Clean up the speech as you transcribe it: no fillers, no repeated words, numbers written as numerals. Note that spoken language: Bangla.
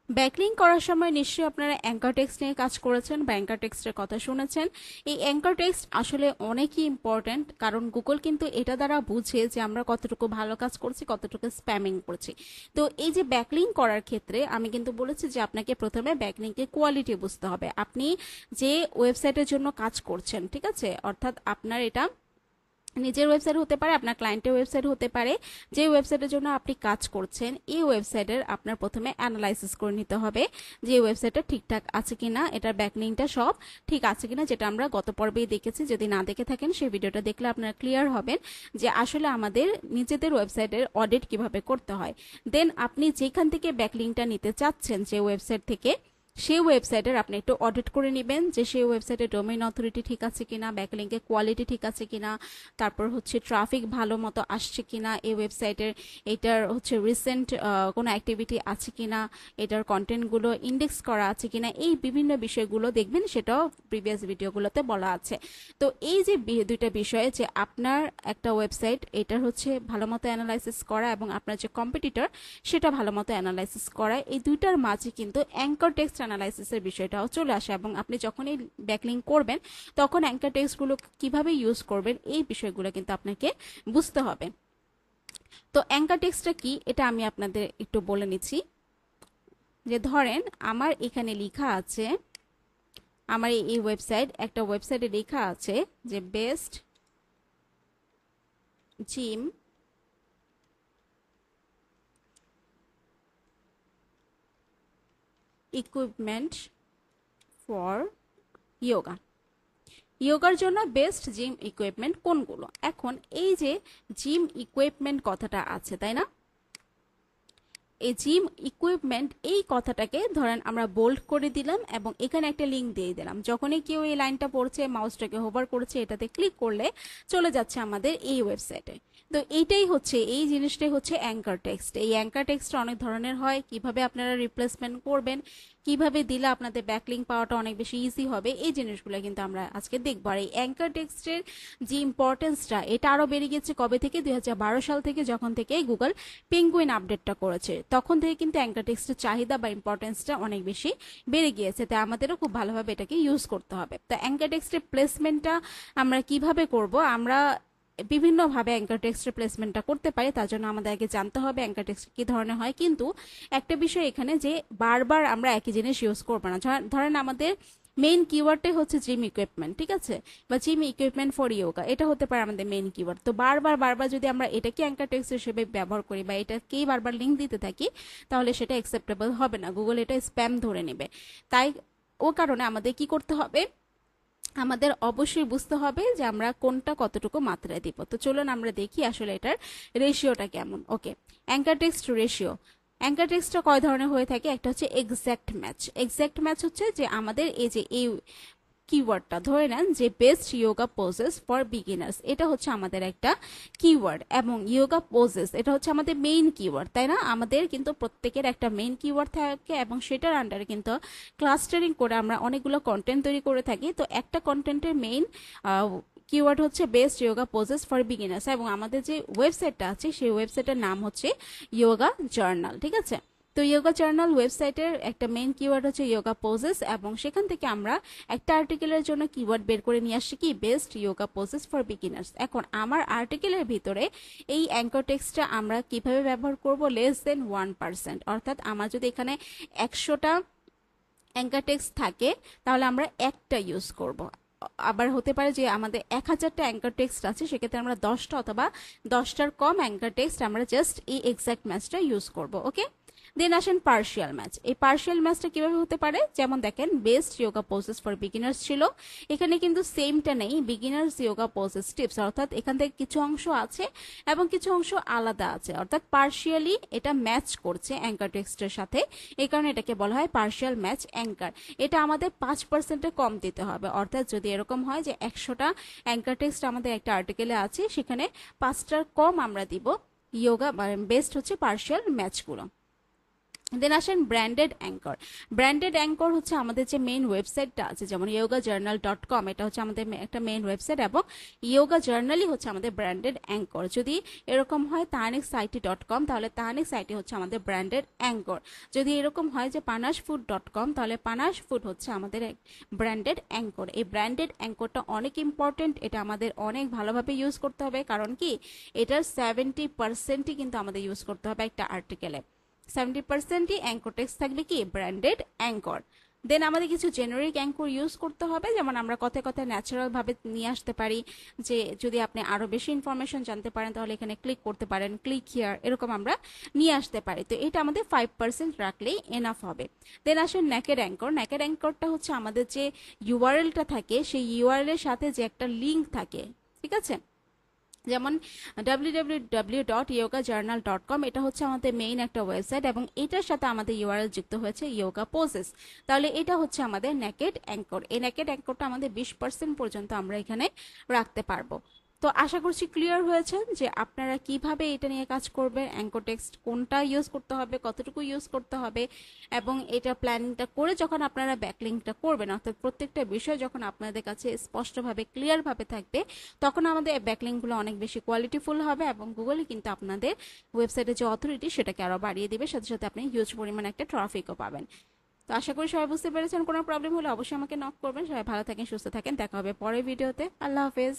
ব্যাকলিং করার সময় নিশ্চয়ই আপনারা অ্যাঙ্কার টেক্সট নিয়ে কাজ করেছেন বা অ্যাঙ্কার টেক্সটের কথা শুনেছেন। এই অ্যাঙ্কার টেক্সট আসলে অনেকই ইম্পর্ট্যান্ট, কারণ গুগল কিন্তু এটা দ্বারা বুঝে যে আমরা কতটুকু ভালো কাজ করছি, কতটুকু স্প্যামিং করছি। তো এই যে ব্যাকলিং করার ক্ষেত্রে আমি কিন্তু বলেছি যে আপনাকে প্রথমে ব্যাকলিংকে কোয়ালিটি বুঝতে হবে। আপনি যে ওয়েবসাইটের জন্য কাজ করছেন, ঠিক আছে, অর্থাৎ আপনার এটা নিজের ওয়েবসাইট হতে পারে, আপনার ক্লায়েন্টের ওয়েবসাইট হতে পারে, যে ওয়েবসাইটের জন্য আপনি কাজ করছেন এই ওয়েবসাইটের আপনার প্রথমে অ্যানালাইসিস করে নিতে হবে যে ওয়েবসাইটটা ঠিকঠাক আছে কিনা, এটার ব্যাকলিংটা সব ঠিক আছে কিনা, যেটা আমরা গত পর্বেই দেখেছি। যদি না দেখে থাকেন সেই ভিডিওটা দেখলে আপনারা ক্লিয়ার হবেন যে আসলে আমাদের নিজেদের ওয়েবসাইটের অডিট কিভাবে করতে হয়। দেন আপনি যেখান থেকে ব্যাকলিংটা নিতে চাচ্ছেন যে ওয়েবসাইট থেকে, সেই ওয়েবসাইটের আপনি একটু অডিট করে নেবেন যে সেই ওয়েবসাইটের ডোমেইন অথরিটি ঠিক আছে কিনা, ব্যাকলিংকের কোয়ালিটি ঠিক আছে কিনা, তারপর হচ্ছে ট্রাফিক ভালো মতো আসছে কিনা এই ওয়েবসাইটের, এটার হচ্ছে রিসেন্ট কোনো অ্যাক্টিভিটি আছে কিনা, এটার কন্টেন্টগুলো ইন্ডেক্স করা আছে কিনা, এই বিভিন্ন বিষয়গুলো দেখবেন, সেটাও প্রিভিয়াস ভিডিওগুলোতে বলা আছে। তো এই যে দুইটা বিষয়, যে আপনার একটা ওয়েবসাইট এটার হচ্ছে ভালো মতো অ্যানালাইসিস করা এবং আপনার যে কম্পিটিটর সেটা ভালো মতো অ্যানালাইসিস করা, এই দুইটার মাঝে কিন্তু অ্যাঙ্কার টেক্সট অ্যানালাইসিসের বিষয়টাও চলে আসে। এবং আপনি যখন এই ব্যাকলিং করবেন তখন অ্যাঙ্কার টেক্সটগুলো কিভাবে ইউজ করবেন এই বিষয়গুলো কিন্তু আপনাকে বুঝতে হবে। তো অ্যাঙ্কার টেক্সটটা কি এটা আমি আপনাদের একটু বলে নিচ্ছি। যে ধরেন আমার এখানে লেখা আছে, আমার এই ওয়েবসাইট, একটা ওয়েবসাইটে লেখা আছে যে best gym equipment for yoga, ইয়োগার জন্য বেস্ট জিম ইকুইপমেন্ট কোনগুলো। এখন এই যে জিম ইকুইপমেন্ট কথাটা আছে, তাই না, এই জিম ইকুইপমেন্ট এই কথাটাকে ধরেন আমরা বোল্ড করে দিলাম এবং এখানে একটা লিঙ্ক দিয়ে দিলাম। যখনই কেউ এই লাইনটা পড়ছে, মাউসটাকে হোভার করছে, এটাতে ক্লিক করলে চলে যাচ্ছে আমাদের এই ওয়েবসাইটে। তো এইটাই হচ্ছে, এই জিনিসটাই হচ্ছে অ্যাঙ্কার টেক্সট। এই অ্যাঙ্কার টেক্সট অনেক ধরনের হয়, কিভাবে আপনারা রিপ্লেসমেন্ট করবেন, কিভাবে দিলে আপনাদের ব্যাকলিং পাওয়াটা অনেক বেশি ইজি হবে, এই জিনিসগুলো কিন্তু আমরা আজকে দেখবো। আর এই অ্যাঙ্কার টেক্সটের যে ইম্পর্টেন্সটা, এটা আরো বেড়ে গেছে কবে থেকে, 2012 সাল থেকে, যখন থেকে গুগল পেঙ্গুইন আপডেটটা করেছে, তখন থেকে কিন্তু অ্যাঙ্কার টেক্সটের চাহিদা বা ইম্পর্টেন্সটা অনেক বেশি বেড়ে গিয়েছে। তাই আমাদেরও খুব ভালোভাবে এটাকে ইউজ করতে হবে। তো অ্যাঙ্কার টেক্সটের প্লেসমেন্টটা আমরা কিভাবে করব, আমরা বিভিন্নভাবে অ্যাঙ্কার টেক্সটের প্লেসমেন্টটা করতে পারি। তার জন্য আমাদের আগে জানতে হবে অ্যাঙ্কার টেক্সট কি ধরনের হয়। কিন্তু একটা বিষয় এখানে, যে বারবার আমরা একই জিনিস ইউজ করবো না। ধরেন আমাদের মেইন কিওয়ার্ডটাই হচ্ছে জিম ইকুইপমেন্ট, ঠিক আছে, বা জিম ইকুইপমেন্ট ফর ইয়োগা, এটা হতে পারে আমাদের মেইন কিওয়ার্ড। তো বারবার বারবার যদি আমরা এটাকে অ্যাঙ্কার টেক্সট হিসেবে ব্যবহার করি বা এটাকেই বারবার লিঙ্ক দিতে থাকি, তাহলে সেটা অ্যাকসেপ্টেবল হবে না, গুগল এটা স্প্যাম ধরে নেবে। তাই ও কারণে আমাদের কি করতে হবে, আমাদের অবশ্যই বুঝতে হবে যে আমরা কোনটা কতটুকু মাত্রায় দিব। তো চলুন আমরা দেখি আসলে এটার রেশিওটা কেমন। ওকে, অ্যাঙ্কার টেক্সট রেশিও। অ্যাঙ্কার টেক্সটটা কয় ধরনের হয়ে থাকে, একটা হচ্ছে এক্স্যাক্ট ম্যাচ। এক্স্যাক্ট ম্যাচ হচ্ছে যে আমাদের এই যে এই কিওয়ার্ডটা ধরে নেন যে best yoga poses for beginners, এটা হচ্ছে আমাদের একটা কিওয়ার্ড, এবং ইয়োগা পোজেস এটা হচ্ছে আমাদের মেইন কিওয়ার্ড, তাই না। আমাদের কিন্তু প্রত্যেকের একটা মেইন কিওয়ার্ড থাকে এবং সেটার আন্ডারে কিন্তু ক্লাস্টারিং করে আমরা অনেকগুলো কন্টেন্ট তৈরি করে থাকি। তো একটা কন্টেন্টের মেইন কিওয়ার্ড হচ্ছে best yoga poses for beginners, এবং আমাদের যে ওয়েবসাইটটা আছে সেই ওয়েবসাইটের নাম হচ্ছে ইয়োগা জার্নাল, ঠিক আছে। তো ইয়োগা জার্নাল ওয়েবসাইটের একটা মেইন কিওয়ার্ড হচ্ছে ইয়োগা পোজেস, এবং সেখান থেকে আমরা একটা আর্টিকেলের জন্য কিওয়ার্ড বের করে নিয়ে আসছি কি, best yoga poses for beginners. এখন আমার আর্টিকেলের ভিতরে এই অ্যাঙ্কার টেক্সটটা আমরা কিভাবে ব্যবহার করব, লেস দেন 1%, অর্থাৎ আমার যদি এখানে 100টা অ্যাঙ্কার টেক্সট থাকে তাহলে আমরা একটা ইউজ করব। আবার হতে পারে যে আমাদের 1000টা অ্যাঙ্কার টেক্সট আছে, সেক্ষেত্রে আমরা 10টা অথবা 10টার কম অ্যাঙ্কার টেক্সট আমরা জাস্ট এই এক্সাক্ট ম্যাচটা ইউজ করব। ওকে, দেন আসেন পার্শিয়াল ম্যাচ। এই পার্শিয়াল ম্যাচটা কিভাবে হতে পারে, যেমন দেখেন best yoga poses for beginners ছিল, এখানে কিন্তু সেমটা নেই, বিগিনার্স ইয়োগা পোজেস টিপস, অর্থাৎ এখান থেকে কিছু অংশ আছে এবং কিছু অংশ আলাদা আছে, অর্থাৎ পার্শিয়ালি এটা ম্যাচ করছে অ্যাঙ্কার টেক্সটের সাথে, এই কারণে এটাকে বলা হয় পার্শিয়াল ম্যাচ অ্যাঙ্কার। এটা আমাদের 5%-এ কম দিতে হবে, অর্থাৎ যদি এরকম হয় যে 100টা অ্যাঙ্কার টেক্সট আমাদের একটা আর্টিকেলে আছে, সেখানে 5টার কম আমরা দিব ইয়োগা, বেস্ট হচ্ছে পার্শিয়াল ম্যাচগুলো। দেন আসেন ব্র্যান্ডেড অ্যাঙ্কর। ব্র্যান্ডেড অ্যাঙ্কর হচ্ছে আমাদের যে মেইন ওয়েবসাইটটা আছে, যেমন yogajournal.com, এটা হচ্ছে আমাদের একটা মেইন ওয়েবসাইট, এবং ইয়োগা জার্নালই হচ্ছে আমাদের ব্র্যান্ডেড অ্যাঙ্কর। যদি এরকম হয় tahanixsite.com, তাহলে তাহানিক সাইটে হচ্ছে আমাদের ব্র্যান্ডেড অ্যাঙ্কর। যদি এরকম হয় যে panashfood.com, তাহলে পানাশ ফুড হচ্ছে আমাদের ব্র্যান্ডেড অ্যাঙ্কর। এই ব্র্যান্ডেড অ্যাঙ্করটা অনেক ইম্পর্টেন্ট, এটা আমাদের অনেক ভালোভাবে ইউজ করতে হবে, কারণ কি এটার 70%ই কিন্তু আমাদের ইউজ করতে হবে একটা আর্টিকেলে। 70%ই অ্যাঙ্কর টেক্সট থাকবে কি ব্র্যান্ডেড অ্যাঙ্কর। দেন আমাদের কিছু জেনারিক অ্যাঙ্কর ইউজ করতে হবে, যেমন আমরা কথায় কথায় ন্যাচারাল ভাবে নিয়ে আসতে পারি, যে যদি আপনি আরো বেশি ইনফরমেশন জানতে পারেন তাহলে এখানে ক্লিক করতে পারেন, ক্লিক হিয়ার, এরকম আমরা নিয়ে আসতে পারি। তো এটা আমাদের 5% রাখলেই এনাফ হবে। দেন আসেন নেকেড অ্যাঙ্কর। নেকেড অ্যাঙ্করটা হচ্ছে আমাদের যে ইউআরএলটা থাকে, সেই ইউআরএল এর সাথে যে একটা লিঙ্ক থাকে, ঠিক আছে, যেমন www.yogajournal.com, এটা হচ্ছে আমাদের মেইন একটা ওয়েবসাইট, এবং এটার সাথে আমাদের ইউআরএল যুক্ত হয়েছে ইয়োগা পোজেস। তাহলে এটা হচ্ছে আমাদের নেকেড অ্যাঙ্কর। এই নেকেড অ্যাঙ্করটা আমাদের 20% পর্যন্ত আমরা এখানে রাখতে পারবো। তো আশা করছি ক্লিয়ার হয়েছে যে আপনারা কিভাবে এটা নিয়ে কাজ করবেন, অ্যাঙ্কর টেক্সট কোনটা ইউজ করতে হবে, কতটুকু ইউজ করতে হবে, এবং এটা প্ল্যানিংটা করে যখন আপনারা ব্যাকলিংকটা করবেন, অর্থাৎ প্রত্যেকটা বিষয় যখন আপনাদের কাছে স্পষ্টভাবে ক্লিয়ারভাবে থাকবে, তখন আমাদের ব্যাকলিংকগুলো অনেক বেশি কোয়ালিটিফুল হবে, এবং গুগলে কিন্তু আপনাদের ওয়েবসাইটের যে অথরিটি সেটাকে আরো বাড়িয়ে দিবে, সাথে সাথে আপনি হিউজ পরিমাণ একটা ট্রাফিকও পাবেন। তো আশা করি সবাই বুঝতে পেরেছেন। কোনো প্রবলেম হলে অবশ্যই আমাকে নক করবেন। সবাই ভালো থাকেন, সুস্থ থাকেন, দেখা হবে পরের ভিডিওতে। আল্লাহ হাফেজ।